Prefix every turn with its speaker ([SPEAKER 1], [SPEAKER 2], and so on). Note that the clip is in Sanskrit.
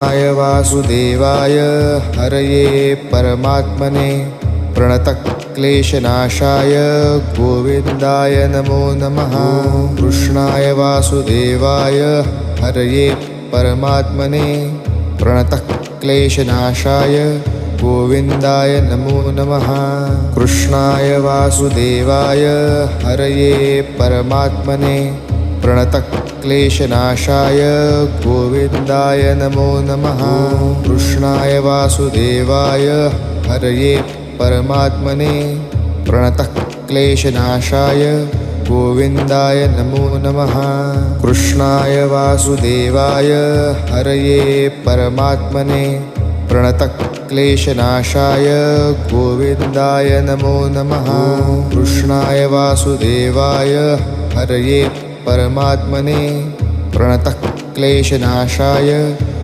[SPEAKER 1] कृष्णाय वासुदेवाय हरये परमात्मने प्रणतक्लेशनाशाय गोविन्दाय नमो नमः। कृष्णाय वासुदेवाय हरये परमात्मने प्रणतक्लेशनाशाय गोविन्दाय नमो नमः। कृष्णाय वासुदेवाय हरये परमात्मने प्रणतक्लेशनाशाय गोविन्दाय नमो नमः। कृष्णाय वासुदेवाय हरये परमात्मने प्रणतक्लेशनाशाय गोविन्दाय नमो नमः। कृष्णाय वासुदेवाय हरये परमात्मने प्रणतक्लेशनाशाय गोविन्दाय नमो नमः। कृष्णाय वासुदेवाय हरये परमात्मने प्रणतक्लेशनाशाय